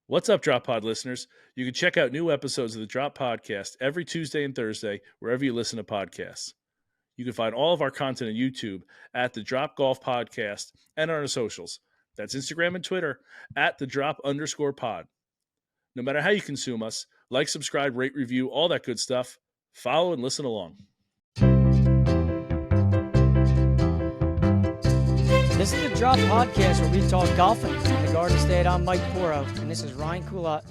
What's up, Drop Pod listeners? You can check out new episodes of the Drop Podcast every Tuesday and Thursday, wherever you listen to podcasts. You can find all of our content on YouTube at the Drop Golf Podcast and on our socials. That's Instagram and Twitter at the Drop_pod. No matter how you consume us, like, subscribe, rate, review, all that good stuff. Follow and listen along. This is the Drop Podcast where we talk golfing. In the Garden State, I'm Mike Poro, and this is Ryan Coulott.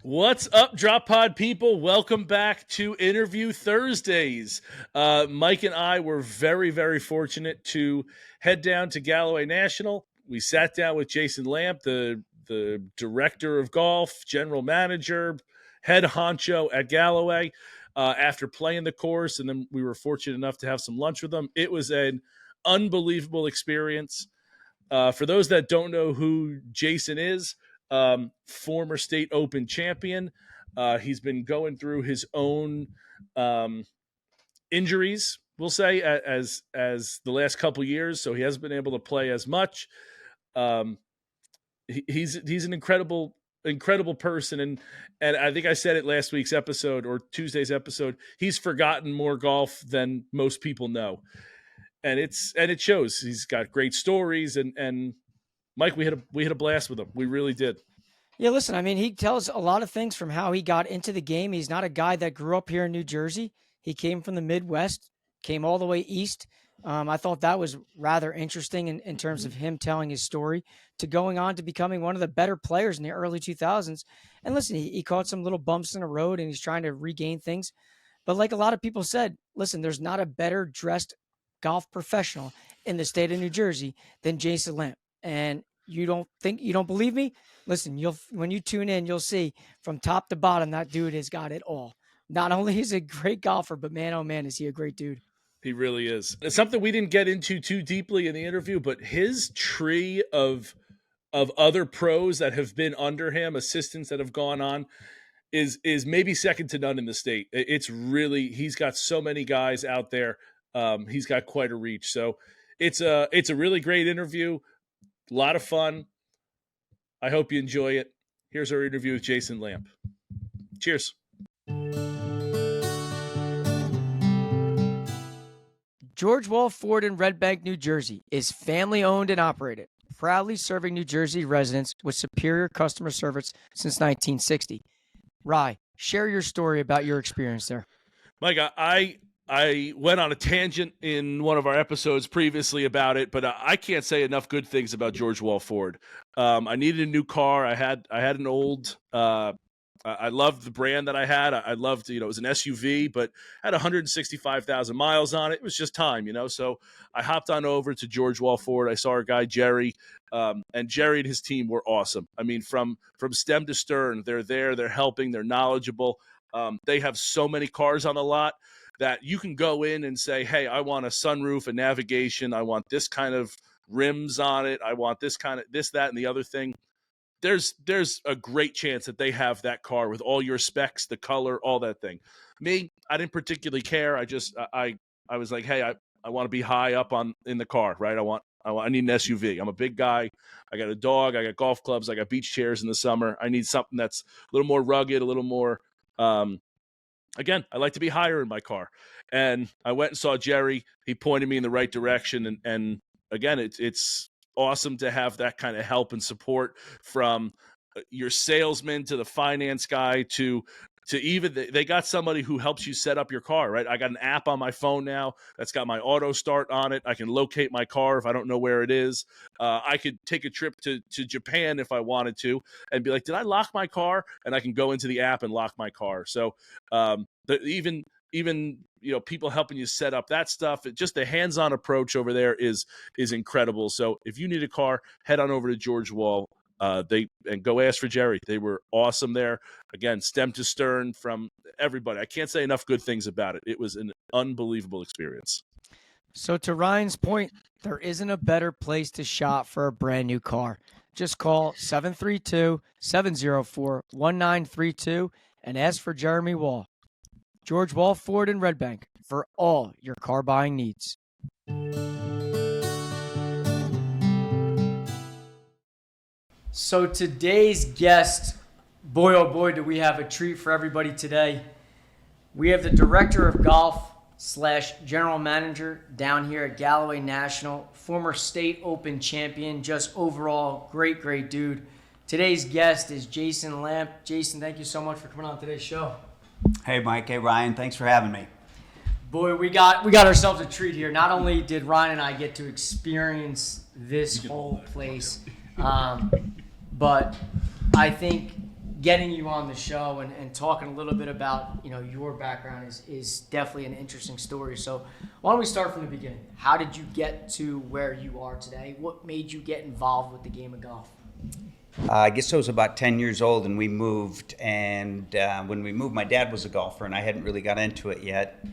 What's up, Drop Pod people? Welcome back to Interview Thursdays. Mike and I were very, very fortunate to head down to Galloway National. We sat down with Jason Lamp, the director of golf, general manager, head honcho at Galloway, after playing the course, and then we were fortunate enough to have some lunch with them. It was an unbelievable experience. For those that don't know who Jason is, former State Open Champion. He's been going through his own injuries, we'll say, as the last couple years, so he hasn't been able to play as much. He's an incredible person, and I think I said it last week's episode or Tuesday's episode. He's forgotten more golf than most people know, and it shows. He's got great stories, and Mike, we had a blast with him. We really did. Yeah, listen, I mean, he tells a lot of things from how he got into the game. He's not a guy that grew up here in New Jersey. He came from the Midwest, came all the way east. I thought that was rather interesting in terms of him telling his story to going on to becoming one of the better players in the early 2000s. And listen, he caught some little bumps in the road and he's trying to regain things. But like a lot of people said, listen, there's not a better dressed golf professional in the state of New Jersey than Jason Lamp. And you don't believe me? Listen, when you tune in, you'll see from top to bottom, that dude has got it all. Not only is he a great golfer, but man, oh man, is he a great dude. He really is. It's something we didn't get into too deeply in the interview, but his tree of other pros that have been under him, assistants that have gone on, is maybe second to none in the state. It's really, he's got so many guys out there. He's got quite a reach. So it's a really great interview. A lot of fun. I hope you enjoy it. Here's our interview with Jason Lamp. Cheers. George Wall Ford in Red Bank, New Jersey is family owned and operated, proudly serving New Jersey residents with superior customer service since 1960. Rye, share your story about your experience there. Mike, I went on a tangent in one of our episodes previously about it, but I can't say enough good things about George Wall Ford. I needed a new car. I had an old. I loved the brand that I had. I loved, it was an SUV, but had 165,000 miles on it. It was just time, So I hopped on over to George Wall Ford. I saw our guy Jerry, and Jerry and his team were awesome. I mean, from stem to stern, they're there. They're helping. They're knowledgeable. They have so many cars on the lot that you can go in and say, hey, I want a sunroof, a navigation. I want this kind of rims on it. I want this kind of this, that, and the other thing. There's a great chance that they have that car with all your specs, the color, all that thing. Me, I didn't particularly care. I was like, hey, I want to be high up in the car, right? I need an SUV. I'm a big guy. I got a dog. I got golf clubs. I got beach chairs in the summer. I need something that's a little more rugged, a little more, again, I like to be higher in my car. And I went and saw Jerry. He pointed me in the right direction. And again, it's awesome to have that kind of help and support from your salesman to the finance guy to even they got somebody who helps you set up your car, right? I got an app on my phone now that's got my auto start on it. I can locate my car if I don't know where it is. I could take a trip to Japan if I wanted to and be like, did I lock my car? And I can go into the app and lock my car. So even people helping you set up that stuff, just the hands-on approach over there is incredible. So if you need a car, head on over to George Wall. And go ask for Jerry. They were awesome there. Again, stem to stern from everybody. I can't say enough good things about it. It was an unbelievable experience. So to Ryan's point, there isn't a better place to shop for a brand new car. Just call 732-704-1932 and ask for Jeremy Wall. George Wall Ford in Red Bank for all your car buying needs. So today's guest Boy, oh boy, do we have a treat for everybody today. We have the director of golf / general manager down here at Galloway National, former state open champion, just overall great dude. Today's guest is Jason Lamp. Jason, thank you so much for coming on today's show. Hey, Mike. Hey, Ryan. Thanks for having me. Boy, we got ourselves a treat here. Not only did Ryan and I get to experience this whole place, but I think getting you on the show and talking a little bit about your background is definitely an interesting story. So why don't we start from the beginning? How did you get to where you are today? What made you get involved with the game of golf? I guess I was about 10 years old and we moved. And when we moved, my dad was a golfer and I hadn't really got into it yet.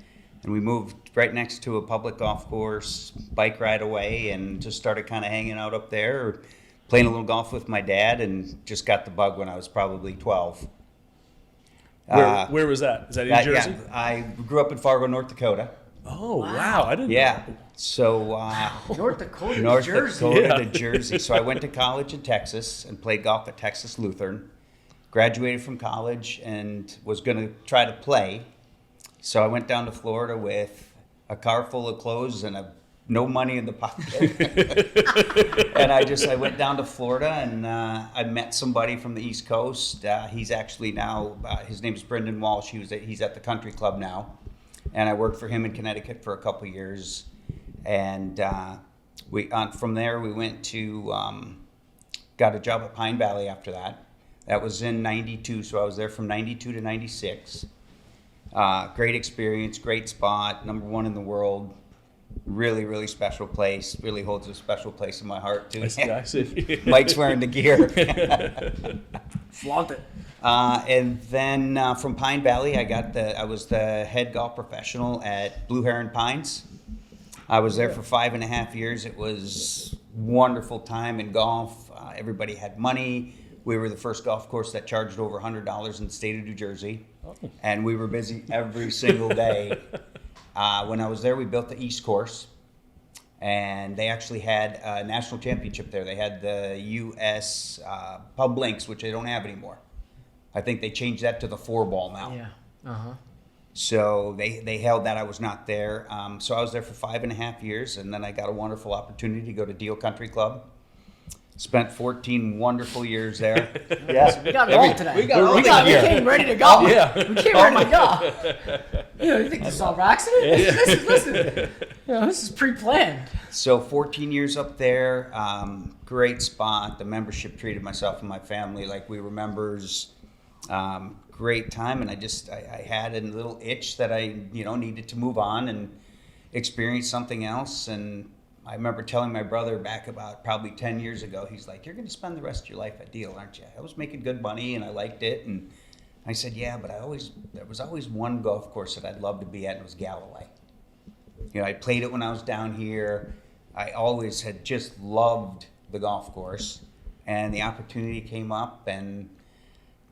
And we moved right next to a public golf course, bike ride away, and just started kind of hanging out up there, playing a little golf with my dad, and just got the bug when I was probably 12. Where was that? Is that in Jersey? Yeah, I grew up in Fargo, North Dakota. Oh, wow. I didn't Yeah. know. So North Dakota, North Jersey. Dakota to Jersey. So I went to college in Texas and played golf at Texas Lutheran. Graduated from college and was going to try to play. So I went down to Florida with a car full of clothes and no money in the pocket. And I went down to Florida and I met somebody from the East Coast. He's actually now, his name is Brendan Walsh. He's at the country club now. And I worked for him in Connecticut for a couple years. And from there we went to, got a job at Pine Valley after that. That was in 92, so I was there from 92 to 96. Great experience, great spot, #1 in the world. Really special place. Really holds a special place in my heart too. I see. Mike's wearing the gear. Flaunt it. And then from Pine Valley, I was the head golf professional at Blue Heron Pines. I was there for 5.5 years. It was wonderful time in golf. Everybody had money. We were the first golf course that charged over $100 in the state of New Jersey. And we were busy every single day. When I was there, we built the East Course. And they actually had a national championship there. They had the U.S. Pub Links, which they don't have anymore. I think they changed that to the 4-ball now. Yeah. Uh-huh. So they held that. I was not there. So I was there for 5.5 years. And then I got a wonderful opportunity to go to Deal Country Club. Spent 14 wonderful years there. Yeah, so we got it all today. We came ready to go. Yeah. We came ready to go. You think this is all accident? Yeah. Listen. This is pre-planned. So 14 years up there, great spot. The membership treated myself and my family like we were members. Great time, and I had a little itch that I needed to move on and experience something else. And I remember telling my brother back about probably 10 years ago, he's like, "You're going to spend the rest of your life at Deal, aren't you?" I was making good money and I liked it. And I said, "Yeah, but there was always one golf course that I'd love to be at, and it was Galloway." I played it when I was down here. I always had just loved the golf course. And the opportunity came up and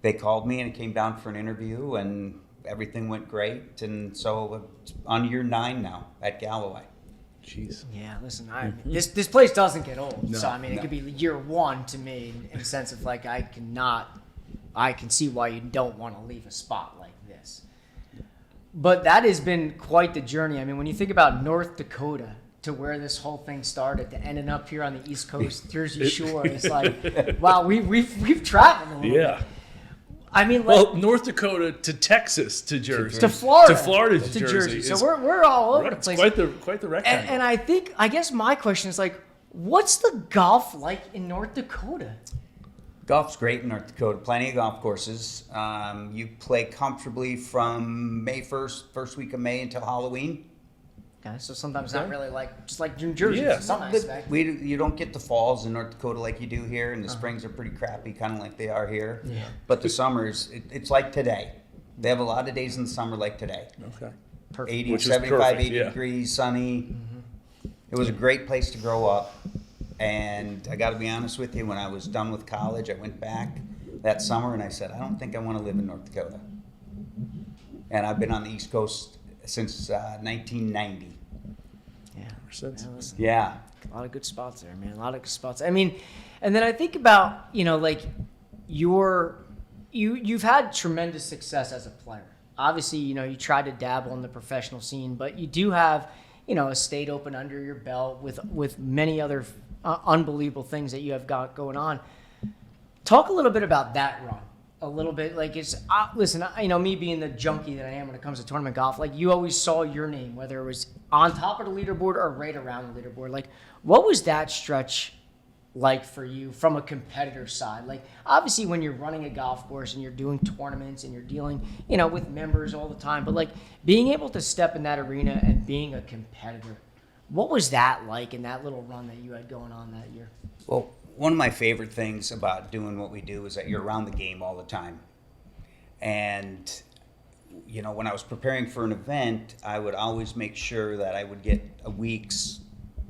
they called me and I came down for an interview and everything went great. And so it's on year 9 now at Galloway. Jeez. Yeah, listen, this place doesn't get old. No, So, it could be year 1 to me in the sense of like I can see why you don't want to leave a spot like this. But that has been quite the journey. When you think about North Dakota to where this whole thing started to ending up here on the East Coast, Jersey Shore, it's like, wow, we've traveled a little bit. North Dakota to Texas to Jersey. To Florida. To Jersey. So we're all over the place. Quite the rectangle. And I guess my question is like, what's the golf like in North Dakota? Golf's great in North Dakota. Plenty of golf courses. You play comfortably from May 1st, first week of May until Halloween. Okay, so sometimes not really just like New Jersey. Yeah. In some aspect. You don't get the falls in North Dakota like you do here, and the springs are pretty crappy, kind of like they are here. Yeah. But the summers, it's like today. They have a lot of days in the summer like today. Okay. Perfect. 80, Which is 75, perfect, 80 yeah. degrees, sunny. It was a great place to grow up. And I got to be honest with you, when I was done with college, I went back that summer and I said, I don't think I want to live in North Dakota. And I've been on the East Coast since 1990. Yeah. A lot of good spots there, man. A lot of good spots. And then I think about, like your you've had tremendous success as a player. Obviously, you tried to dabble in the professional scene, but you do have, a State Open under your belt with many other unbelievable things that you have got going on. Talk a little bit about that run. A little bit, like listen, me being the junkie that I am when it comes to tournament golf, like you always saw your name, whether it was on top of the leaderboard or right around the leaderboard. Like, what was that stretch like for you from a competitor side? Like, obviously when you're running a golf course and you're doing tournaments and you're dealing, with members all the time, but like being able to step in that arena and being a competitor, what was that like in that little run that you had going on that year? Well, one of my favorite things about doing what we do is that you're around the game all the time. And, when I was preparing for an event, I would always make sure that I would get a week's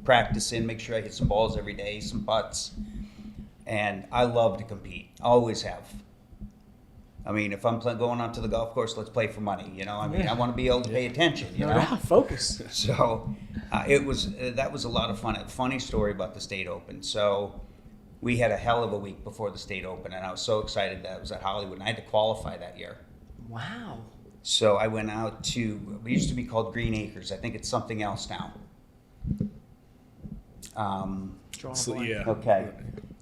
practice in, make sure I hit some balls every day, some putts. And I love to compete, always have. I mean, if I'm going out to the golf course, let's play for money, I want to be able to pay attention, Focus. So that was a lot of fun. A funny story about the State Open. So we had a hell of a week before the State Open, and I was so excited that I was at Hollywood, and I had to qualify that year. Wow. So I went out to, it used to be called Green Acres. I think it's something else now. Yeah. Okay.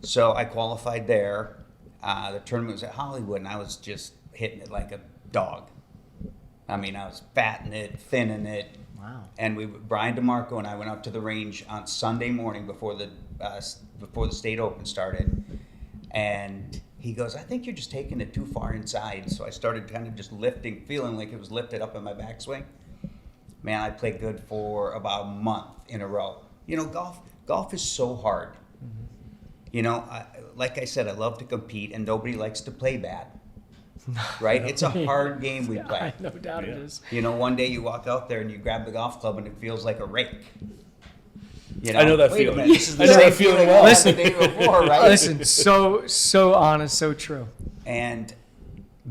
So I qualified there. The tournament was at Hollywood, and I was just hitting it like a dog. I mean, I was fatting it, thinning it. Wow. And Brian DeMarco and I went out to the range on Sunday morning before the State Open started, and he goes, "I think you're just taking it too far inside." So I started kind of just lifting, feeling like it was lifted up in my backswing. Man, I played good for about a month in a row. Golf is so hard. Mm-hmm. Like I said, I love to compete, and nobody likes to play bad. Right? It's a hard game we play. No doubt it is. One day you walk out there and you grab the golf club and it feels like a rake. I know that feeling. This is I know that feeling well. Listen, the day before, right? Listen, so honest, so true. And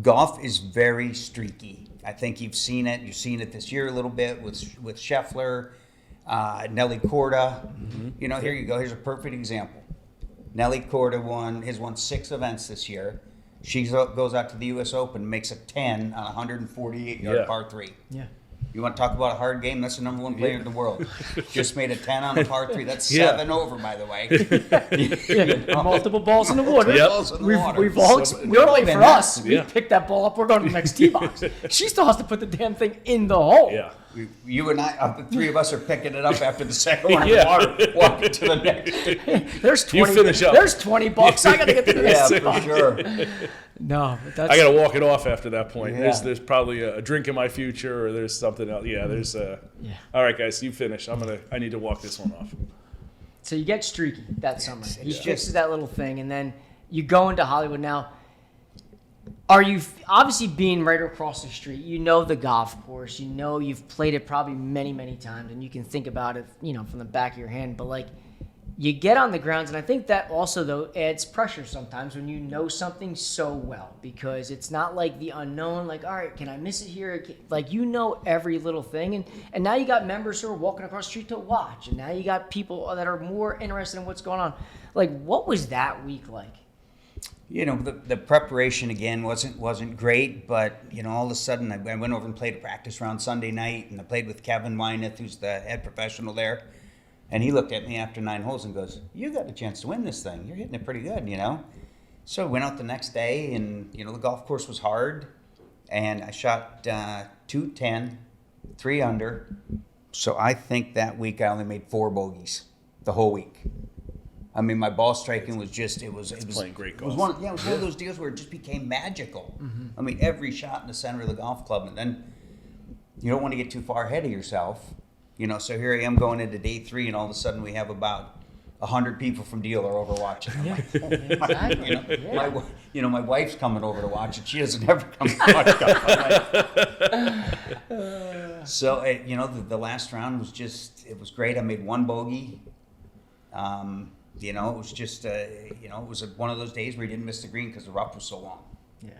golf is very streaky. I think you've seen it. You've seen it this year a little bit with Scheffler, Nelly Korda. Mm-hmm. Here you go. Here's a perfect example. Nelly Korda won 6 events this year. She goes out to the U.S. Open, makes a 10 on a 148-yard par 3. Yeah. You want to talk about a hard game? That's the number 1 player in the world. Just made a 10 on a par 3. That's 7 over, by the way. Multiple balls in the water. Yep. We've all literally for us. Yeah. We picked that ball up. We're going to the next tee box. She still has to put the damn thing in the hole. Yeah. You and I, the 3 of us are picking it up after the second one in the water, walking to the next. There's 20. You finish up. There's $20. I got to get to the next Yeah, spot. for sure. No, but that's. I got to walk it off after that point. Yeah. There's probably a drink in my future, or there's something else. Yeah, there's a. Yeah. All right, guys, you finish. I need to walk this one off. So you get streaky that summer. He It's fixes just- that little thing, and then you go into Hollywood. Now, are you obviously being right across the street? You know the golf course. You know you've played it probably many, many times, and you can think about it, from the back of your hand. But like, you get on the grounds, and I think that also though adds pressure sometimes when you know something so well, because it's not like the unknown. Like, all right, can I miss it here? Like, every little thing, and now you got members who are walking across the street to watch, and now you got people that are more interested in what's going on. Like, what was that week like? The preparation again wasn't great, but all of a sudden I went over and played a practice round Sunday night, and I played with Kevin Wyneth, who's the head professional there, and he looked at me after 9 holes and goes, "You got a chance to win this thing. You're hitting it pretty good, So I went out the next day, and the golf course was hard, and I shot 210, 3 under. So I think that week I only made 4 bogeys the whole week. I mean, my ball striking was just, it was playing great golf. It was one of those deals where it just became magical. Mm-hmm. I mean, every shot in the center of the golf club, and then you don't want to get too far ahead of yourself. So here I am going into day 3, and all of a sudden we have about 100 people from Deal are over watching. I'm like, Exactly. my wife's coming over to watch it. She doesn't ever come to watch golf. So, the last round was it was great. I made 1 bogey. It was just, it was one of those days where you didn't miss the green because the rough was so long. Yeah.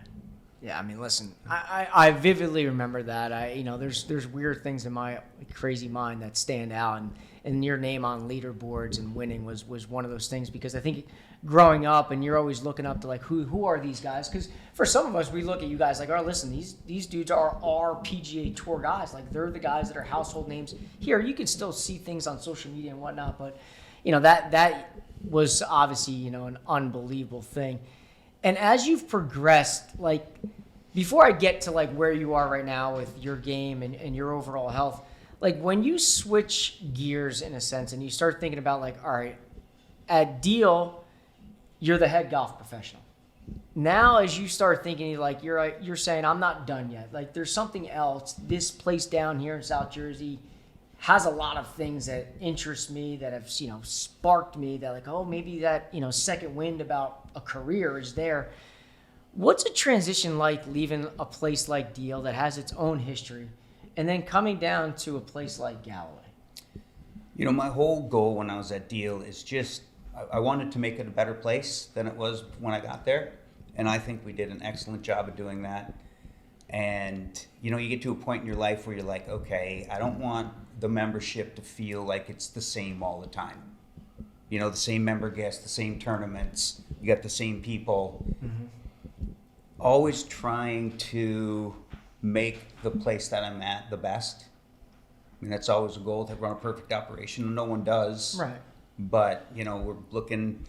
Yeah, I mean, listen, I vividly remember that. There's weird things in my crazy mind that stand out, and your name on leaderboards and winning was one of those things, because I think growing up, and you're always looking up to like who are these guys? Because for some of us, we look at you guys like, oh, listen, these dudes are our PGA Tour guys. Like they're the guys that are household names here. You can still see things on social media and whatnot, but that was obviously an unbelievable thing. And as you've progressed, like before I get to like where you are right now with your game and your overall health, like when you switch gears in a sense and you start thinking about like, all right, at Deal, you're the head golf professional. Now, as you start thinking, like you're saying, I'm not done yet. Like there's something else. This place down here in South Jersey has a lot of things that interest me, that have sparked me. That like, oh, maybe that second wind about a career is there. What's a transition like leaving a place like Deal that has its own history, and then coming down to a place like Galloway? My whole goal when I was at Deal is just I wanted to make it a better place than it was when I got there, and I think we did an excellent job of doing that. And you get to a point in your life where you're like, okay, I don't want the membership to feel like it's the same all the time. The same member guests, the same tournaments, you got the same people. Mm-hmm. Always trying to make the place that I'm at the best. I mean, that's always a goal, to run a perfect operation. No one does. Right. But, we're looking,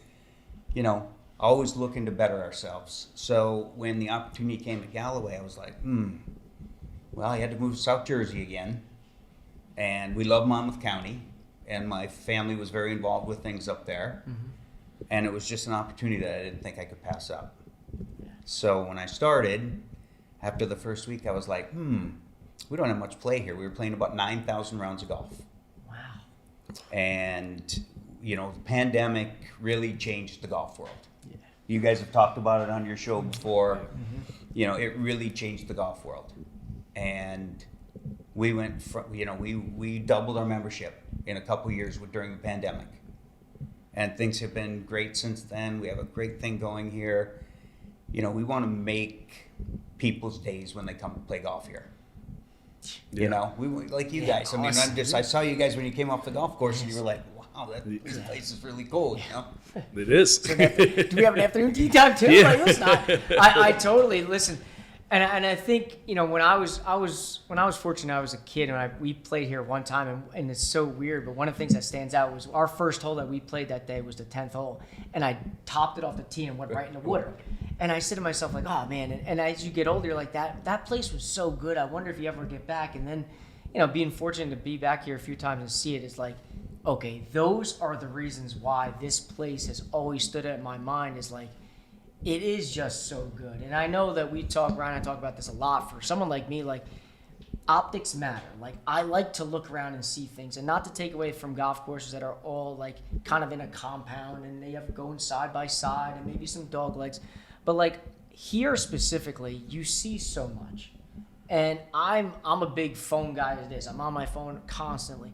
always looking to better ourselves. So when the opportunity came to Galloway, I was like, well, I had to move to South Jersey again. And we love Monmouth County. And my family was very involved with things up there. Mm-hmm. And it was just an opportunity that I didn't think I could pass up. Yeah. So when I started, after the first week, I was like, we don't have much play here. We were playing about 9,000 rounds of golf. Wow. And, the pandemic really changed the golf world. Yeah. You guys have talked about it on your show before. Mm-hmm. It really changed the golf world. And we went from, we doubled our membership in a couple years during the pandemic. And things have been great since then. We have a great thing going here. We want to make people's days when they come to play golf here. Yeah. We like you guys. I mean, I saw you guys when you came off the golf course, and you were like, "Wow, this place is really cool." It is. So do we have an afternoon tea time too? Yeah. Like, listen, I totally listen, and I think when I was fortunate, I was a kid, and we played here one time, and it's so weird. But one of the things that stands out was our first hole that we played that day was the 10th hole, and I topped it off the tee and went right in the water. And I said to myself, like, oh, man. And as you get older, you're like, that place was so good. I wonder if you ever get back. And then, being fortunate to be back here a few times and see it is like, okay, those are the reasons why this place has always stood out in my mind, is like, it is just so good. And I know that Ryan and I talk about this a lot. For someone like me, like, optics matter. Like, I like to look around and see things, and not to take away from golf courses that are all like kind of in a compound and they have going side by side and maybe some dog legs. But like here specifically, you see so much, and I'm a big phone guy as it is. I'm on my phone constantly.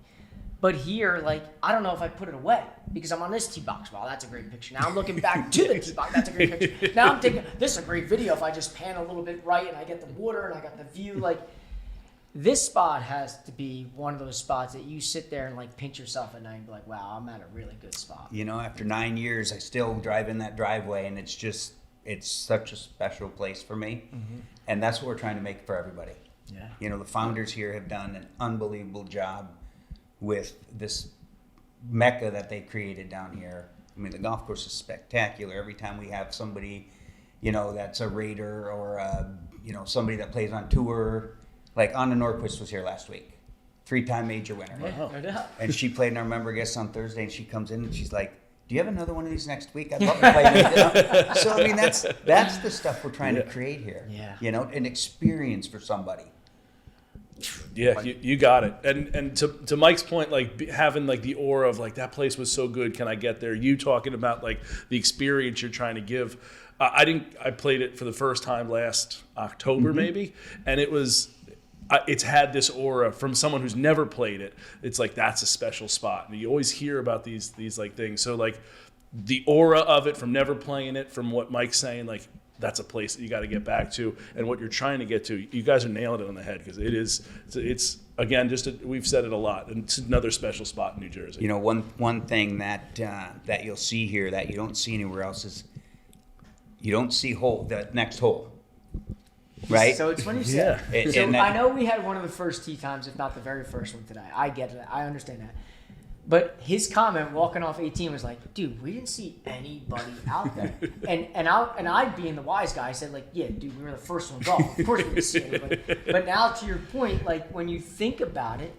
But here, like, I don't know if I put it away because I'm on this tee box. Wow, that's a great picture. Now I'm looking back to the tee box. That's a great picture. Now I'm thinking, this is a great video if I just pan a little bit right and I get the water and I got the view. Like, this spot has to be one of those spots that you sit there and like pinch yourself at night and be like, wow, I'm at a really good spot. After 9 years, I still drive in that driveway, and it's such a special place for me. Mm-hmm. And that's what we're trying to make for everybody. Yeah. The founders here have done an unbelievable job with this mecca that they created down here. I mean, the golf course is spectacular. Every time we have somebody, that's a Raider or, somebody that plays on tour, like Anna Norquist was here last week, 3-time major winner. Wow. And she played in our member guest on Thursday, and she comes in and she's like, do you have another one of these next week? I'd love to play with you. So, I mean, that's the stuff we're trying to create here. Yeah. An experience for somebody. Yeah, you got it. And to Mike's point, like having like the aura of like that place was so good, can I get there? You talking about like the experience you're trying to give. I played it for the first time last October maybe, and it's had this aura from someone who's never played it. It's like, that's a special spot. And you always hear about these like things. So like the aura of it from never playing it, from what Mike's saying, like that's a place that you got to get back to, and what you're trying to get to. You guys are nailing it on the head, because it's again, we've said it a lot, and it's another special spot in New Jersey. You know, one thing that that you'll see here that you don't see anywhere else is you don't see that next hole, right? So it's funny you said. Yeah. So And I know we had one of the first tee times, if not the very first one today. I get it. I understand that. But his comment walking off 18 was like, dude, we didn't see anybody out there. and I being the wise guy, I said, like, yeah, dude, we were the first ones off. Of course we didn't see anybody. But now to your point, like, when you think about it,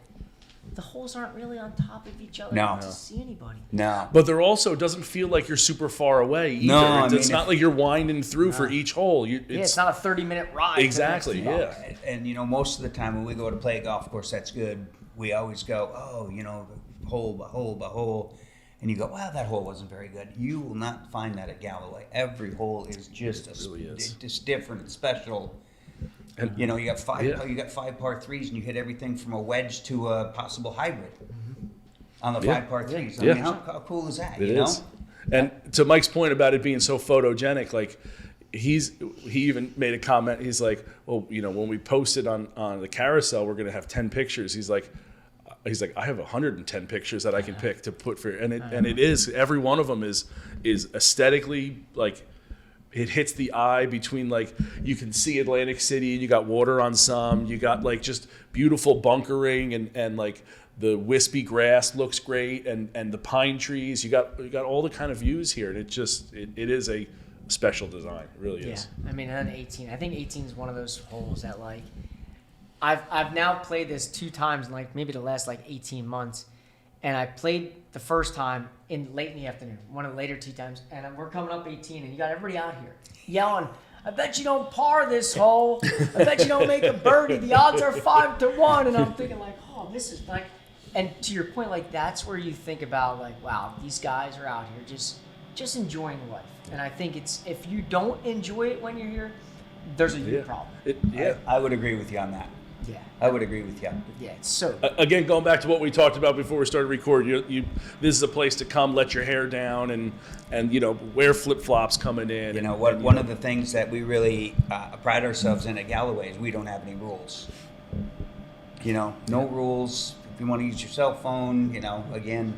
the holes aren't really on top of each other to see anybody. No. But there also doesn't feel like you're super far away either. No, It's not like you're winding through for each hole. It's not a 30-minute ride. Exactly, yeah. And, you know, most of the time when we go to play a golf course, that's good. We always go, oh, you know, hole by hole by hole. And you go, wow, that hole wasn't very good. You will not find that at Galloway. Every hole is just just different and special. And you know, you got five par threes, and you hit everything from a wedge to a possible hybrid on the 5 par threes. I mean, how cool is that? It is. And to Mike's point about it being so photogenic, like he even made a comment. He's like, well, you know, when we post it on the carousel, we're going to have 10 pictures. He's like, I have 110 pictures that I can pick to put for, and it is, every one of them is aesthetically, like, it hits the eye between, like, you can see Atlantic City, and you got water on some, you got like just beautiful bunkering, and like the wispy grass looks great, and the pine trees, you got all the kind of views here, and it is a special design. It really is. I mean, and then 18. I think 18 is one of those holes that, like, I've now played this 2 times in, like, maybe the last, like, 18 months. And I played the first time late in the afternoon, one of the later tee times. And we're coming up 18, and you got everybody out here yelling, I bet you don't par this hole. I bet you don't make a birdie. The odds are 5 to 1. And I'm thinking, like, oh, this is like, and to your point, like, that's where you think about, like, wow, these guys are out here just enjoying life. And I think if you don't enjoy it when you're here, there's a huge problem. I would agree with you on that. Yeah, I would agree with you. Yeah, it's so. Again, going back to what we talked about before we started recording, this is a place to come, let your hair down, and you know, wear flip flops coming in. You know what? One of the things that we really pride ourselves in at Galloway is we don't have any rules. You know, no rules. If you want to use your cell phone, you know, again,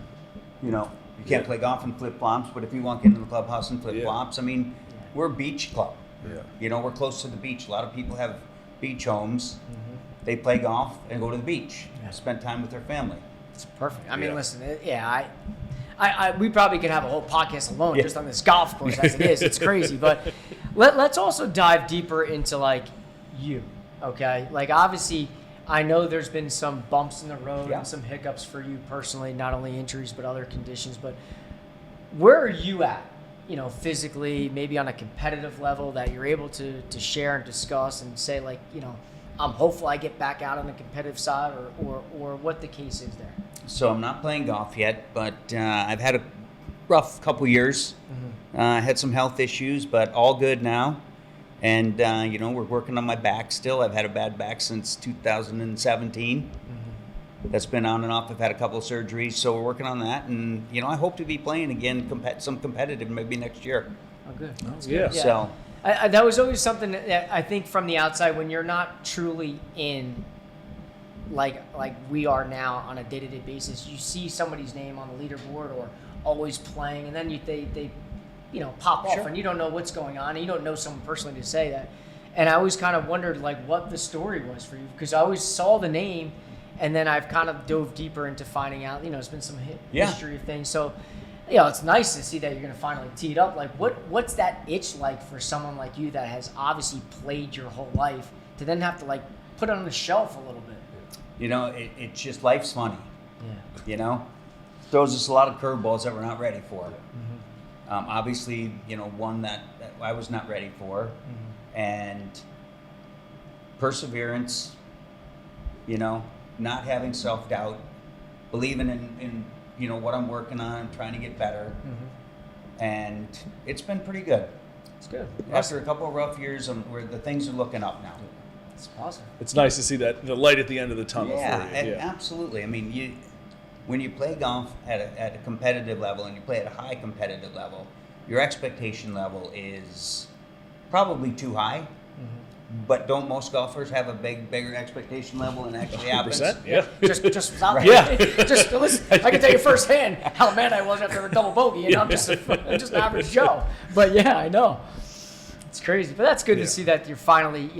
you know, you can't play golf in flip flops. But if you want to get into the clubhouse in flip flops, I mean, we're a beach club. Yeah. You know, we're close to the beach. A lot of people have beach homes. They play golf and go to the beach, spend time with their family. It's perfect. I mean, listen, we probably could have a whole podcast alone just on this golf course as it is. It's crazy. But let's also dive deeper into, like, you, okay? Like, obviously, I know there's been some bumps in the road and some hiccups for you personally, not only injuries but other conditions. But where are you at, you know, physically, maybe on a competitive level that you're able to share and discuss and say, like, you know, I'm hopeful I get back out on the competitive side, or what the case is there. So I'm not playing golf yet, but I've had a rough couple years. Had some health issues, but all good now. And, you know, we're working on my back still. I've had a bad back since 2017. That's been on and off. I've had a couple of surgeries, so we're working on that. And, you know, I hope to be playing again, some competitive maybe next year. Oh, good. Yeah. So that was always something that I think from the outside, when you're not truly in, like we are now on a day-to-day basis, you see somebody's name on the leaderboard or always playing, and then they you know, pop off, and you don't know what's going on, and you don't know someone personally to say that. And I always kind of wondered, like, what the story was for you, because I always saw the name, and then I've kind of dove deeper into finding out, you know, it's been some history of things. So, you know, it's nice to see that you're going to finally tee it up. Like, what's that itch like for someone like you that has obviously played your whole life to then have to, like, put it on the shelf a little bit? You know, it's just, life's funny. Yeah. You know, throws us a lot of curveballs that we're not ready for. Obviously, you know, one that I was not ready for, and perseverance. You know, not having self-doubt, believing in you know what I'm working on, trying to get better, and it's been pretty good. It's good. After a couple of rough years, where the things are looking up now. It's awesome. It's nice to see that the light at the end of the tunnel for you. Absolutely. I mean, when you play golf at a competitive level and you play at a high competitive level, your expectation level is probably too high. But don't most golfers have a bigger expectation level than actually happens? 100%, yeah. just was out there. Yeah. Just listen, I can tell you firsthand how mad I was after a double bogey, and I'm just an average Joe. But yeah, I know. It's crazy. But that's good to see that you're finally,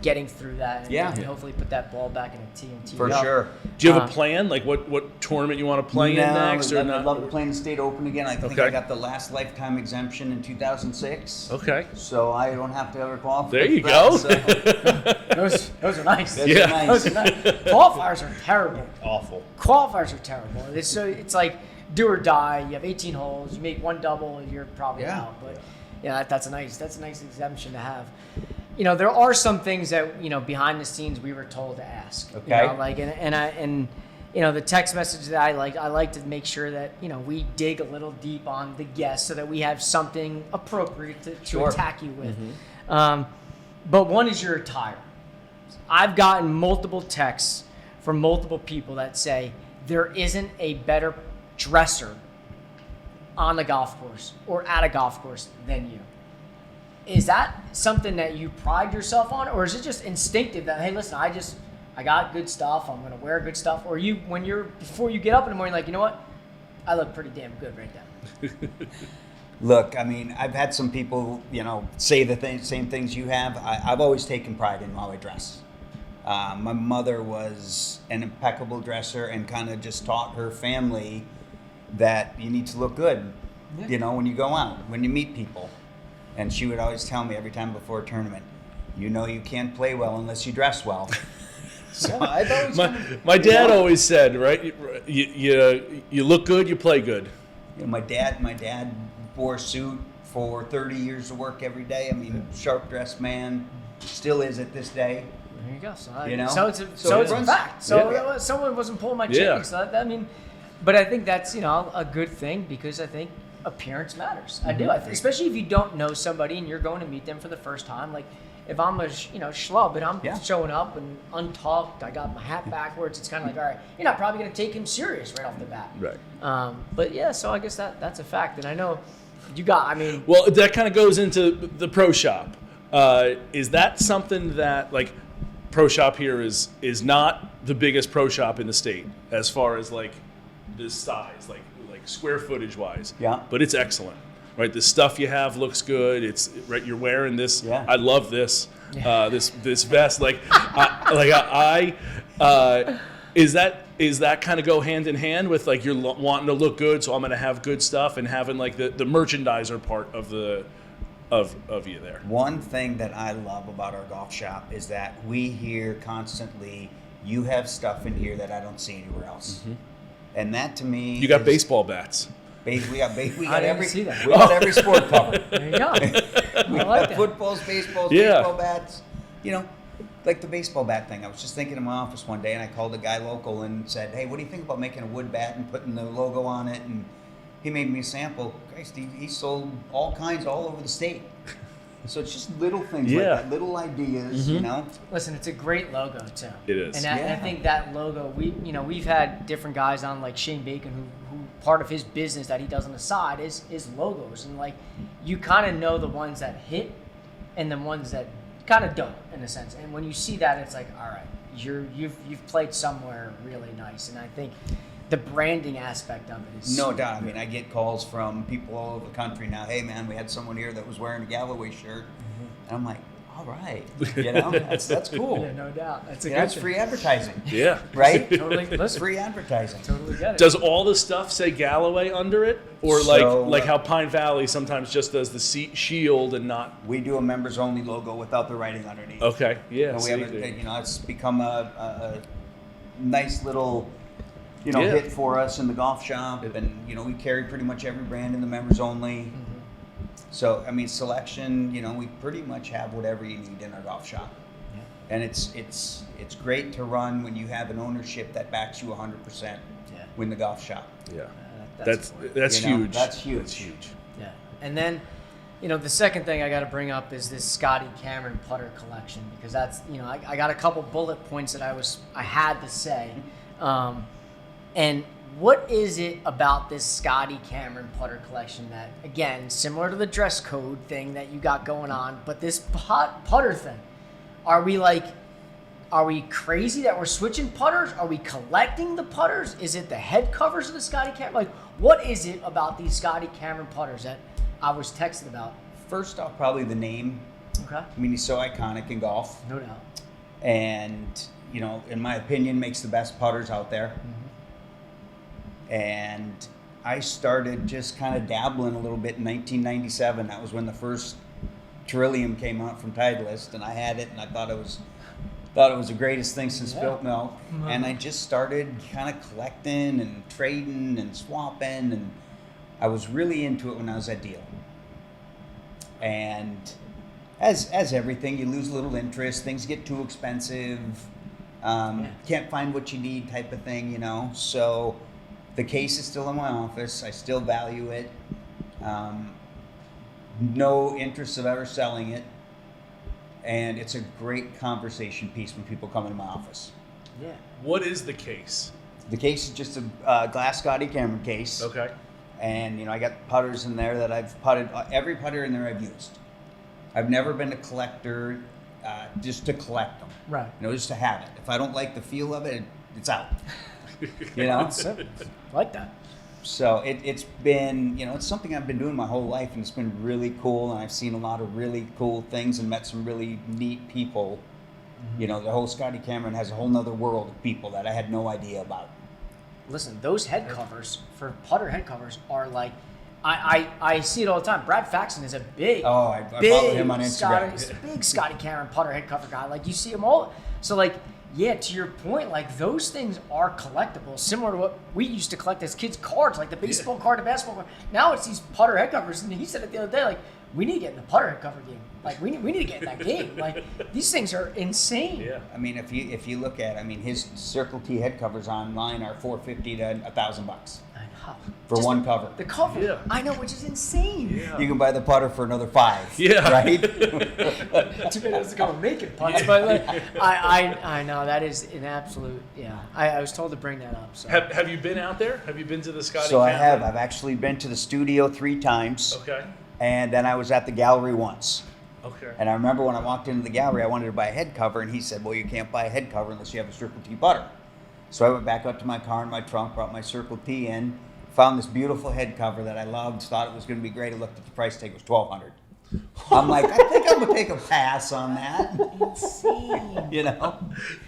getting through that and hopefully put that ball back in a tee and tee For it up. sure. Do you have a plan? Like what tournament you want to play in next? Or I'd not? love to play in the State Open again. I think Okay. I got the last lifetime exemption in 2006. Okay. So I don't have to ever qualify. There you for go. that, so. Those are nice. Those Yeah. are nice. Those are nice. Qualifiers are terrible. Awful. Qualifiers are terrible. It's like do or die. You have 18 holes. You make one double, and you're probably out. But that's a nice exemption to have. There are some things that behind the scenes we were told to ask. Okay. The text message that I like to make sure that we dig a little deep on the guests so that we have something appropriate to attack you with. But one is your attire. I've gotten multiple texts from multiple people that say there isn't a better dresser on the golf course or at a golf course than you. Is that something that you pride yourself on, or is it just instinctive that, hey, listen, I got good stuff, I'm gonna wear good stuff, or before you get up in the morning, like, you know what, I look pretty damn good right now. Look, I mean, I've had some people, say the same things you have. I've always taken pride in how I dress. My mother was an impeccable dresser and kind of just taught her family that you need to look good, when you go out, when you meet people. And she would always tell me every time before a tournament, you can't play well unless you dress well. So I've always my dad always said, right? You look good, you play good. My dad wore a suit for 30 years of work every day. I mean, sharp dressed man, still is at this day. There you go. So So it's a fact. So someone wasn't pulling my chain. Yeah. So but I think that's a good thing because I think appearance matters. I do. Especially if you don't know somebody and you're going to meet them for the first time. Like if I'm a schlub and I'm showing up and untucked, I got my hat backwards. It's kind of like, all right, you're not probably going to take him serious right off the bat. Right. But yeah, so I guess that's a fact. And I know you got. Well, that kind of goes into the pro shop. Is that something that like pro shop here is not the biggest pro shop in the state as far as like this size, like square footage wise. Yeah. But it's excellent. Right, the stuff you have looks good. It's right. You're wearing this. Yeah. I love this. This vest. Is that kind of go hand in hand with like you're wanting to look good, so I'm going to have good stuff and having like the merchandiser part of you there. One thing that I love about our golf shop is that we hear constantly, you have stuff in here that I don't see anywhere else. And that to me, You got baseball bats. We got see that. We got every sport covered. There you go. We I like got that. footballs, baseballs, Yeah. baseball bats. Like the baseball bat thing. I was just thinking in my office one day, and I called a guy local and said, "Hey, what do you think about making a wood bat and putting the logo on it?" And he made me a sample. Christ, he sold all kinds all over the state. So it's just little things like that, little ideas, Listen, it's a great logo too. It is. And I think that logo, we've had different guys on like Shane Bacon who part of his business that he does on the side is logos, and like you kind of know the ones that hit and the ones that kind of don't in a sense. And when you see that, it's like, all right, you've played somewhere really nice, and I think the branding aspect of it is No doubt. I mean, I get calls from people all over the country now. Hey, man, we had someone here that was wearing a Galloway shirt, and I'm like, all right, that's cool. Yeah, no doubt. That's a good That's thing. free advertising, Yeah. right? Totally. It's Listen, free advertising. totally get it. Does all the stuff say Galloway under it, or So, like how Pine Valley sometimes just does the shield and not? We do a members only logo without the writing underneath. Okay. Yeah. And we see, have it's become a nice little Yeah. hit for us in the golf shop, and we carry pretty much every brand in the members only. So I mean, selection, we pretty much have whatever you need in our golf shop, and it's great to run when you have an ownership that backs you 100%. Win the golf shop. Yeah. That's That's huge. That's huge. That's huge. Yeah. And then, the second thing I got to bring up is this Scotty Cameron putter collection, because that's, I got a couple bullet points that I had to say. And What is it about this Scotty Cameron putter collection that, again, similar to the dress code thing that you got going on, but this putter thing, are we crazy that we're switching putters? Are we collecting the putters? Is it the head covers of the Scotty Cameron? Like, what is it about these Scotty Cameron putters that I was texting about? First off, probably the name. Okay. I mean, he's so iconic in golf. No doubt. And, you know, in my opinion, makes the best putters out there. Mm-hmm. And I started just kind of dabbling a little bit in 1997. That was when the first Trillium came out from Titleist, and I had it, and I thought it was the greatest thing since spilt milk. Mm-hmm. And I just started kind of collecting and trading and swapping, and I was really into it when I was at Deal. And as everything, you lose a little interest. Things get too expensive. Can't find what you need, type of thing, you know. So the case is still in my office. I still value it. No interest of ever selling it. And it's a great conversation piece when people come into my office. Yeah. What is the case? The case is just a glass Scotty Cameron case. Okay. And, you know, I got putters in there that I've putted. Every putter in there I've used. I've never been a collector just to collect them. Right. You know, just to have it. If I don't like the feel of it, it's out. You know? Like that. So it's been, you know, it's something I've been doing my whole life, and it's been really cool, and I've seen a lot of really cool things and met some really neat people. Mm-hmm. You know, the whole Scotty Cameron has a whole nother world of people that I had no idea about. Listen, those head covers, for putter head covers, are like, I see it all the time. Brad Faxon is a big, I follow him on Instagram. Big Scotty Cameron putter head cover guy. Like, you see them all. So, like, yeah, to your point, like, those things are collectible, similar to what we used to collect as kids, cards, like the baseball card, the basketball card. Now it's these putter head covers, and he said it the other day, like, we need to get in the putter head cover game. Like, we need to get in that game. Like, these things are insane. Yeah. I mean, if you look at, I mean, his Circle T head covers online are $450 to $1,000. I know. For Just one cover. The cover. Yeah. I know, which is insane. Yeah. You can buy the putter for another $5. Yeah. Right? Too bad it doesn't come with making putts, but like, I know that is an absolute, yeah. I was told to bring that up. So. Have you been out there? Have you been to the Scotty So Cameron? I have. I've actually been to the studio 3 times. Okay. And then I was at the gallery once. Okay. And I remember when I walked into the gallery, I wanted to buy a head cover, and he said, well, you can't buy a head cover unless you have a Circle T putter. So I went back up to my car in my trunk, brought my Circle T in, found this beautiful head cover that I loved, thought it was going to be great. I looked at the price tag, it was $1,200. I'm like, I think I'm going to take a pass on that. Insane. You know?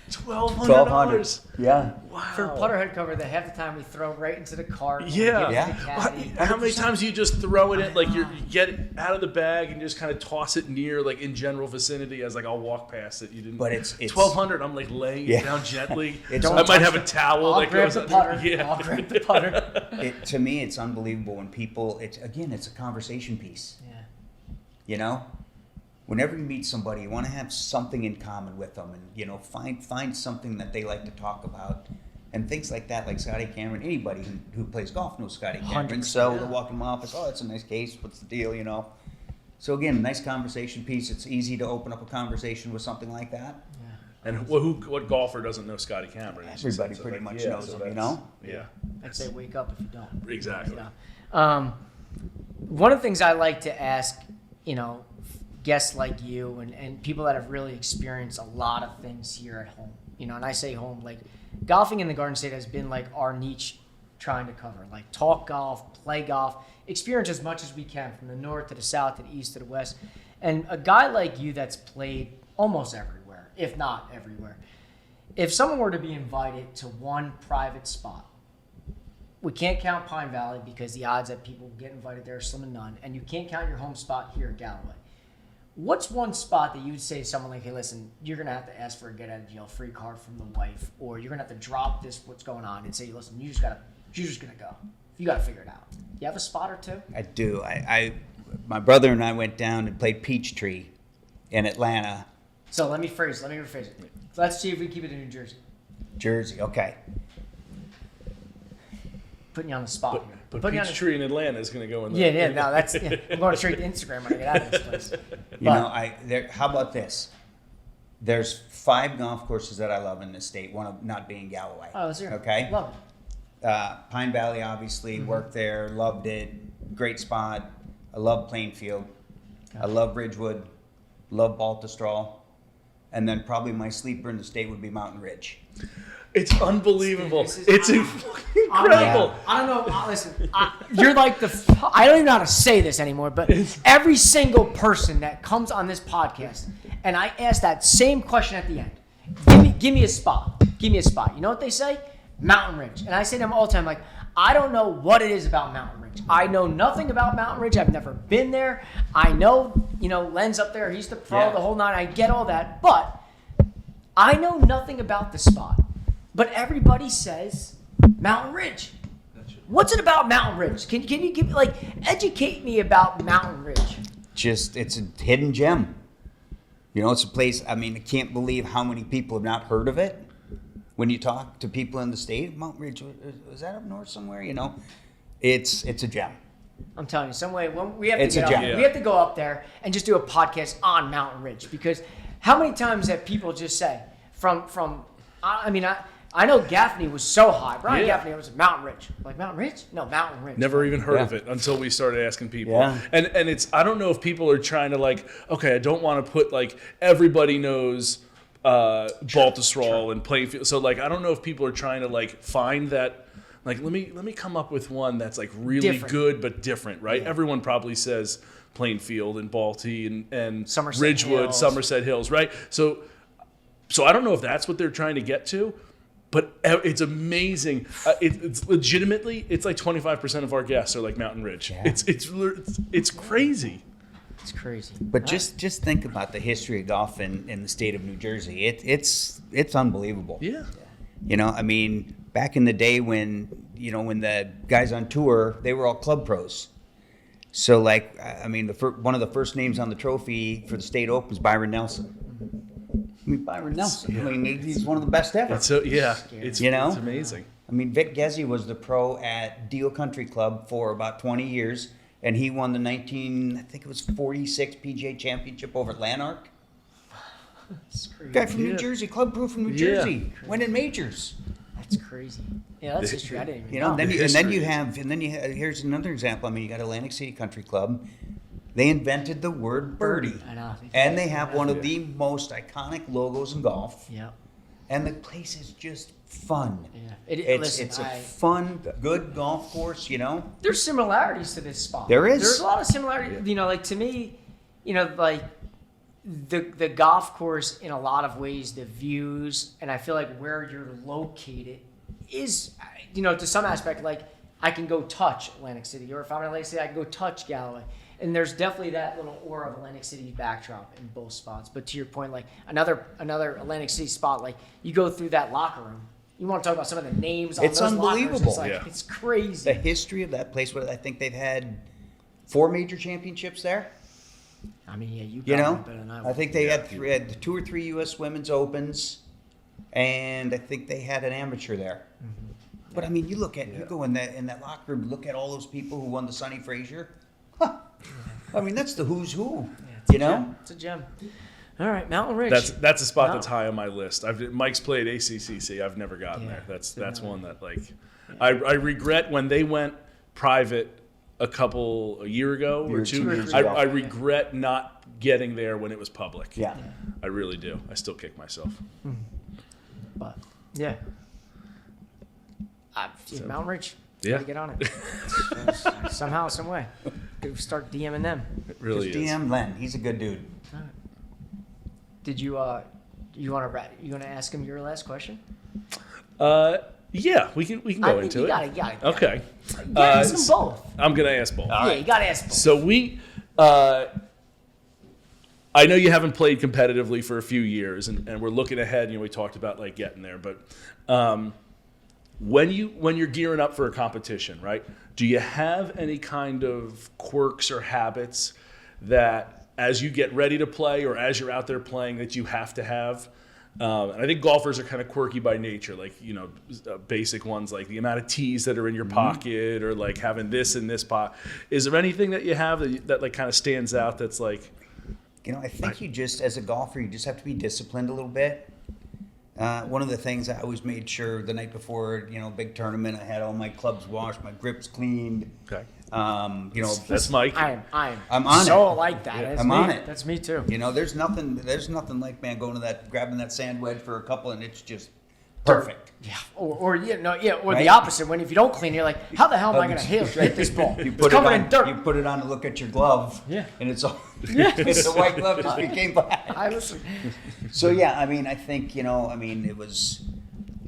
$1,200. Yeah. Wow. For a putter head cover that half the time we throw right into the cart. Yeah. Yeah. To the caddy. How many times do you just throw it in, like you get it out of the bag and just kind of toss it near, like in general vicinity, as like I'll walk past it. You didn't. But it's $1,200. I'm like laying it down gently. It's I might have a towel I'll that grab goes the under- putter. Yeah. I'll grab the putter. To me, it's unbelievable when people, it's a conversation piece. Yeah. You know? Whenever you meet somebody, you want to have something in common with them, and, you know, find something that they like to talk about. And things like that, like Scotty Cameron. Anybody who plays golf knows Scotty Cameron. 100%. So they'll walk in my office, oh, that's a nice case. What's the deal, you know? So again, nice conversation piece. It's easy to open up a conversation with something like that. And what golfer doesn't know Scotty Cameron? Everybody pretty much knows him, you know? Yeah. I'd say wake up if you don't. Exactly. You know? One of the things I like to ask, you know, guests like you and people that have really experienced a lot of things here at home, you know, and I say home, like golfing in the Garden State has been like our niche trying to cover, like talk golf, play golf, experience as much as we can from the north to the south to the east to the west. And a guy like you that's played almost everywhere, if not everywhere, if someone were to be invited to one private spot, we can't count Pine Valley because the odds that people get invited there are slim and none, and you can't count your home spot here at Galloway. What's one spot that you would say to someone like, hey, listen, you're going to have to ask for a get out of jail free card from the wife, or you're going to have to drop this, what's going on, and say, listen, you're just going to go. You got to figure it out. You have a spot or two? I do. My brother and I went down and played Peachtree in Atlanta. So let me rephrase it. Let's see if we keep it in New Jersey. Jersey, okay. Putting you on the spot. But Peachtree in Atlanta is going to go in Yeah, there. no, that's. Yeah, I'm going straight to Instagram when I get out of this place. How about this? There's 5 golf courses that I love in this state, one of not being Galloway. Oh, let's hear it. Okay? Love it. Pine Valley, obviously, worked there, loved it, great spot. I love Plainfield. I love Ridgewood, love Baltusrol, and then probably my sleeper in the state would be Mountain Ridge. It's unbelievable. It's incredible. Yeah. I don't know. Listen, you're like I don't even know how to say this anymore, but every single person that comes on this podcast, and I ask that same question at the end, give me a spot. Give me a spot. You know what they say? Mountain Ridge. And I say to them all the time, like, I don't know what it is about Mountain Ridge. I know nothing about Mountain Ridge. I've never been there. I know, Len's up there. He's the pro, the whole nine. I get all that. But I know nothing about the spot. But everybody says Mountain Ridge. What's it about Mountain Ridge? Can you educate me about Mountain Ridge? It's a hidden gem. It's a place, I can't believe how many people have not heard of it. When you talk to people in the state, Mountain Ridge, is that up north somewhere? It's a gem. I'm telling you, some way we have to go up there and just do a podcast on Mountain Ridge, because how many times have people just say I know Gaffney was so high. Brian Gaffney was Mountain Ridge. Like, Mountain Ridge? No, Mountain Ridge. Never even heard of it until we started asking people. Yeah. And I don't know if people are trying to okay, I don't want to put everybody knows Baltusrol and Plainfield. So I don't know if people are trying to find that let me come up with one that's really different. Good but different, right? Yeah. Everyone probably says Plainfield and Balti and Somerset Ridgewood, Hills. Somerset Hills, right? So I don't know if that's what they're trying to get to. But it's amazing. It's legitimately, it's 25% of our guests are Mountain Ridge. Yeah. It's crazy. It's crazy. But just think about the history of golf in the state of New Jersey. It's unbelievable. Yeah. Back in the day when the guys on tour, they were all club pros. So one of the first names on the trophy for the state open is Byron Nelson. Byron Nelson. Yeah. He's one of the best ever. It's amazing. Vic Gezzi was the pro at Deal Country Club for about 20 years, and he won the 46 PGA Championship over at Lanark. That's crazy. Guy from New Jersey, club pro from New Jersey, went in majors. That's crazy. Yeah, that's history. I didn't even know. Here's another example. You got Atlantic City Country Club. They invented the word birdie. I know. And they have one of the most iconic logos in golf. Yeah. And the place is just fun. Yeah. It's a fun, good golf course, There's similarities to this spot. There is. There's a lot of similarities. To me, the golf course in a lot of ways, the views, and I feel like where you're located is, to some aspect, I can go touch Atlantic City, or if I'm in Atlantic City, I can go touch Galloway. And there's definitely that little aura of Atlantic City backdrop in both spots. But to your point, another Atlantic City spot, you go through that locker room. You want to talk about some of the names on those unbelievable. Lockers. It's crazy. The history of that place, I think they've had 4 major championships there. You got it better than I would. I think they had 2 or 3 U.S. Women's Opens, and I think they had an amateur there. Mm-hmm. But you go in that locker room, look at all those people who won the Sonny Frazier. Huh. That's the who's who. Yeah, it's a gem. All right, Mountain Ridge. That's a spot that's high on my list. Mike's played ACCC. I've never gotten there. That's one that I regret when they went private a year ago or 2 years ago. I regret not getting there when it was public. Yeah. I really do. I still kick myself. But yeah. Mountain Ridge. Yeah. Gotta get on it. Somehow, some way. Go start DMing them. It really is. DM Len. He's a good dude. Right. Did you want to ask him your last question? Yeah, we can go into it. You got it. Okay. Ask them both. I'm gonna ask both. Yeah, you gotta ask both. So I know you haven't played competitively for a few years, and we're looking ahead. We talked about getting there, but when you're gearing up for a competition, right? Do you have any kind of quirks or habits that, as you get ready to play or as you're out there playing, that you have to have? And I think golfers are kind of quirky by nature, basic ones like the amount of tees that are in your pocket, or having this in this pot. Is there anything that you have that kind of stands out that's I think you just, as a golfer, you just have to be disciplined a little bit. One of the things I always made sure the night before, big tournament, I had all my clubs washed, my grips cleaned. Okay. That's Mike. I'm on so it. like that. Yeah. That's I'm me. on it. That's me too. There's nothing like, man, going to that, grabbing that sand wedge for a couple, and it's just perfect. Yeah, or or Right? the opposite. When if you don't clean, you're like, how the hell am I going to hit this ball? You It's put covered it on, in dirt. You put it on to look at your glove. Yeah. And it's all. Yeah. It's the white glove just became black. I listen. So yeah, I think it was,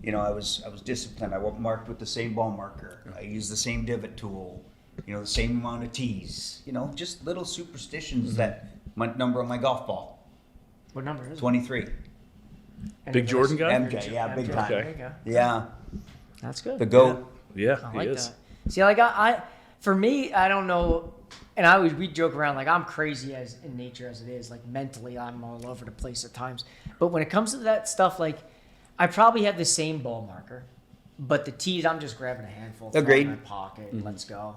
I was disciplined. I marked with the same ball marker. I used the same divot tool. The same amount of tees. Just little superstitions that my number on my golf ball. What number is it? 23. Big Jordan guy? MJ, yeah, big time. There you go. Yeah, That's good. the GOAT. Yeah, I he like is. that. See, like for me, I don't know, and we joke around like I'm crazy as in nature as it is. Like mentally, I'm all over the place at times. But when it comes to that stuff, like I probably have the same ball marker, but the tees, I'm just grabbing a handful, throw it Agreed. in my pocket, and let's go.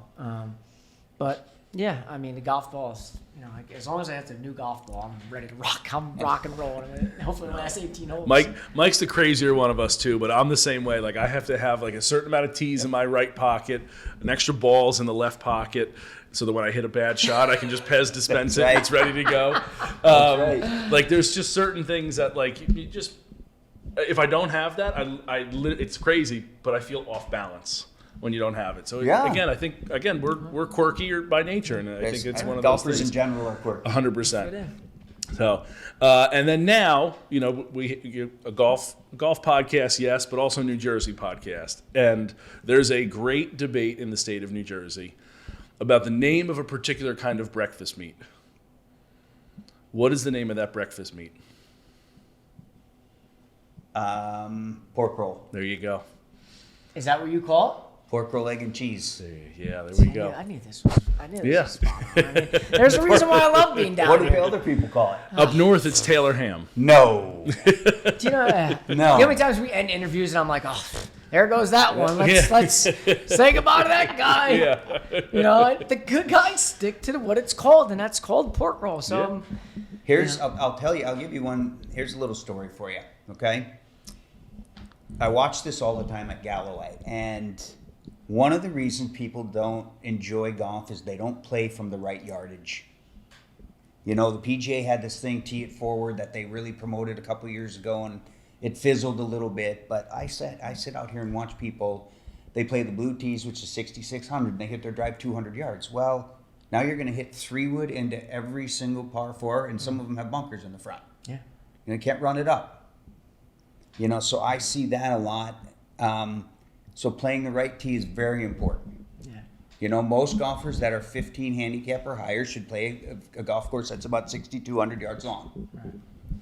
But yeah, I mean the golf balls. Like, as long as I have the new golf ball, I'm ready to rock. I'm rock and roll. Hopefully, the last 18 holes. Mike's the crazier one of us too, but I'm the same way. Like I have to have like a certain amount of tees in my right pocket, an extra balls in the left pocket, so that when I hit a bad shot, I can just Pez dispense it. Right. It's ready to go. right. Like there's just certain things that like you just if I don't have that, it's crazy, but I feel off balance when you don't have it. So Yeah. again, I think we're quirky by nature, and I think it's one of those golfers things. in general are quirky. 100%. So, and then now, we a golf podcast, yes, but also New Jersey podcast. And there's a great debate in the state of New Jersey about the name of a particular kind of breakfast meat. What is the name of that breakfast meat? Pork roll. There you go. Is that what you call Pork roll, egg, and cheese. Yeah, there it? we go. I knew this was. I knew this Yeah. was spot on. I mean, there's a reason why I love being down What do here. the other people call it? Up north, it's Taylor ham. No. Do you know? No. You know how many times we end interviews and I'm like, oh, there goes that one. Let's say goodbye to that guy. Yeah. The good guys stick to what it's called, and that's called pork roll. So, I'll tell you, I'll give you one. Here's a little story for you, okay? I watch this all the time at Galloway, and one of the reasons people don't enjoy golf is they don't play from the right yardage. The PGA had this thing, tee it forward, that they really promoted a couple years ago, and it fizzled a little bit. But I sit out here and watch people. They play the blue tees, which is 6,600, and they hit their drive 200 yards. Well, now you're going to hit 3-wood into every single par 4, and some of them have bunkers in the front. yeah. You can't run it up. So I see that a lot. So playing the right tee is very important. Yeah. Most golfers that are 15 handicap or higher should play a golf course that's about 6,200 yards long. Right.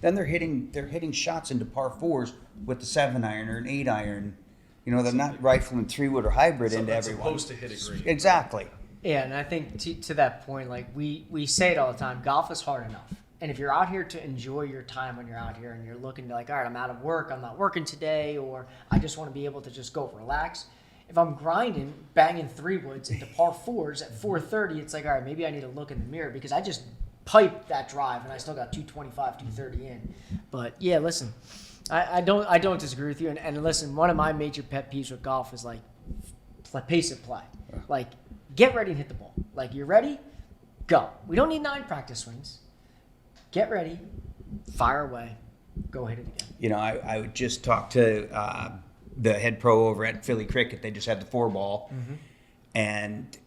Then they're hitting shots into par 4s with the 7-iron or an 8-iron. They're not rifling 3-wood or hybrid into everyone. Supposed to hit a green. Exactly. Yeah, and I think to that point, like we say it all the time, golf is hard enough. And if you're out here to enjoy your time when you're out here and you're looking to like, all right, I'm out of work, I'm not working today, or I just want to be able to just go relax. If I'm grinding, banging 3-woods into par 4s at 430, it's like, all right, maybe I need to look in the mirror because I just piped that drive and I still got 225, 230 in. But yeah, listen, I don't disagree with you. And listen, one of my major pet peeves with golf is like pace of play. Like, get ready and hit the ball. Like, you're ready, go. We don't need 9 practice swings. Get ready, fire away, go hit it again. I would just talk to the head pro over at Philly Cricket. They just had the 4-ball, and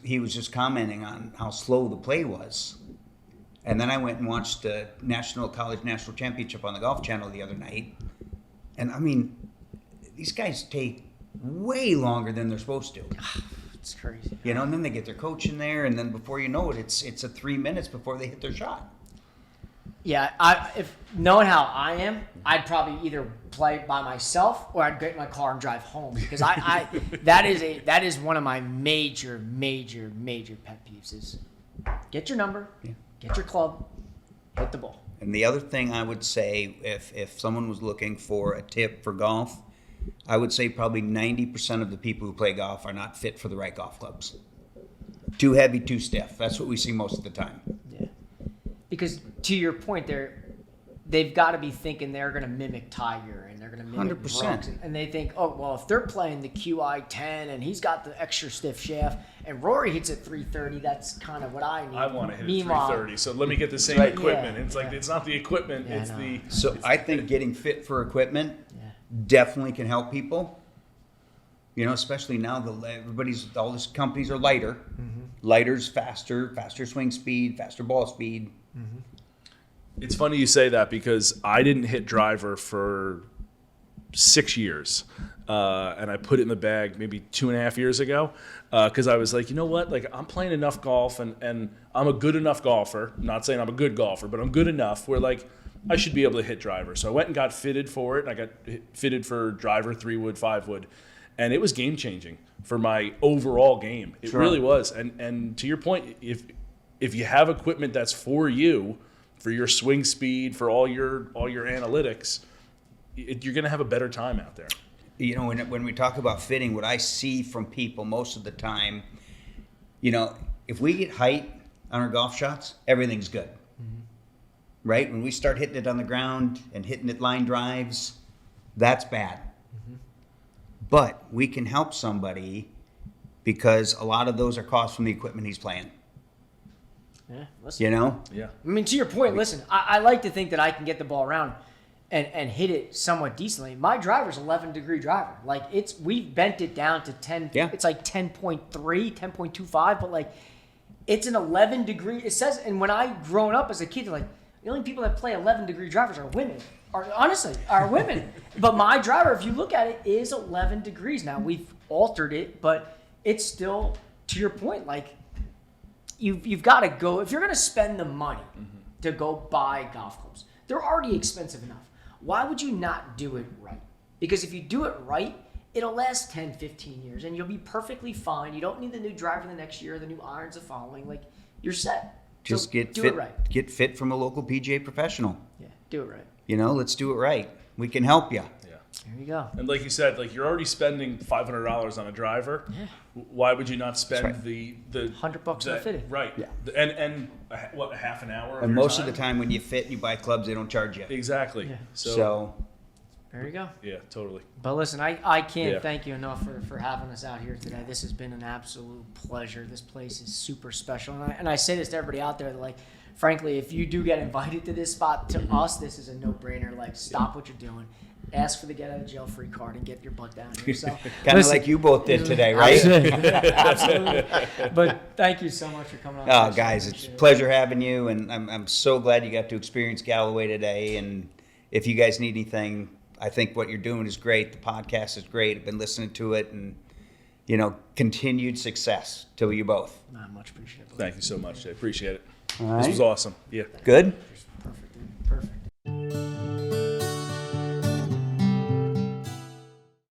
he was just commenting on how slow the play was. And then I went and watched the College National Championship on the Golf Channel the other night, and I mean, these guys take way longer than they're supposed to. It's crazy. And then they get their coach in there, and then before you know it, it's a 3 minutes before they hit their shot. Yeah, if knowing how I am, I'd probably either play by myself or I'd get in my car and drive home because that is one of my major pet peeves is get your number, get your club, hit the ball. And the other thing I would say, if someone was looking for a tip for golf, I would say probably 90% of the people who play golf are not fit for the right golf clubs. Too heavy, too stiff. That's what we see most of the time. Yeah. Because to your point there, they've got to be thinking they're going to mimic Tiger and they're going to mimic 100%. Brooks. And they think, oh, well, if they're playing the QI10 and he's got the extra stiff shaft and Rory hits at 330, that's kind of what I need. I want to hit Meanwhile, 330, so let me get the same Right. equipment. Yeah, It's like yeah. it's not the equipment, Yeah, I it's know. the. So I think getting fit for equipment Yeah. definitely can help people. You know, especially now all these companies are lighter. Lighter's faster swing speed, faster ball speed. It's funny you say that because I didn't hit driver for 6 years. And I put it in the bag maybe 2.5 years ago because I was like, you know what? Like, I'm playing enough golf and I'm a good enough golfer. I'm not saying I'm a good golfer, but I'm good enough where, like, I should be able to hit driver. So I went and got fitted for it. And I got fitted for driver, 3-wood, 5-wood. And it was game-changing for my overall game. It Sure. really was. And to your point, if you have equipment that's for you, for your swing speed, for all your analytics, you're going to have a better time out there. You know, when we talk about fitting, what I see from people most of the time, you know, if we get height on our golf shots, everything's good. Right? When we start hitting it on the ground and hitting it line drives, that's bad. But we can help somebody because a lot of those are costs from the equipment he's playing. Yeah, listen. You know? Yeah. I mean, to your point, listen, I like to think that I can get the ball around and hit it somewhat decently. My driver's 11-degree driver. Like, we've bent it down to 10. Yeah. It's like 10.3, 10.25, but like, it's an 11-degree. It says, and when I grown up as a kid, they're like, the only people that play 11-degree drivers are women. Honestly, are women. But my driver, if you look at it, is 11 degrees. Now, we've altered it, but it's still, to your point, like, you've got to go, if you're going to spend the money to go buy golf clubs, they're already expensive enough. Why would you not do it right? Because if you do it right, it'll last 10, 15 years, and you'll be perfectly fine. You don't need the new driver the next year, the new irons the following. Like, you're set. Just So get do fit. it right. Get fit from a local PGA professional. Yeah, do it right. You know, let's do it right. We can help you. Yeah. There you go. And like you said, like, you're already spending $500 on a driver. Yeah. Why would you not spend right. the $100 on a fitting. Right. Yeah. And what, a half an hour? And most of the time when you fit and you buy clubs, they don't charge you. Exactly. Yeah. So There you go. Yeah, totally. But listen, I can't Yeah. thank you enough for having us out here today. This has been an absolute pleasure. This place is super special. And I say this to everybody out there, that, like, frankly, if you do get invited to this spot, to us, this is a no-brainer. Like, stop what you're doing. Ask for the get-out-of-jail-free card and get your butt down here. So, kind of like you both did today, right? Absolutely. But thank you so much for coming on. Oh, guys, it's a pleasure having you, and I'm so glad you got to experience Galloway today. And if you guys need anything, I think what you're doing is great. The podcast is great. I've been listening to it, and, you know, continued success to you both. Much appreciated. Thank you so much. I appreciate it. All This right. was awesome. Yeah. Good?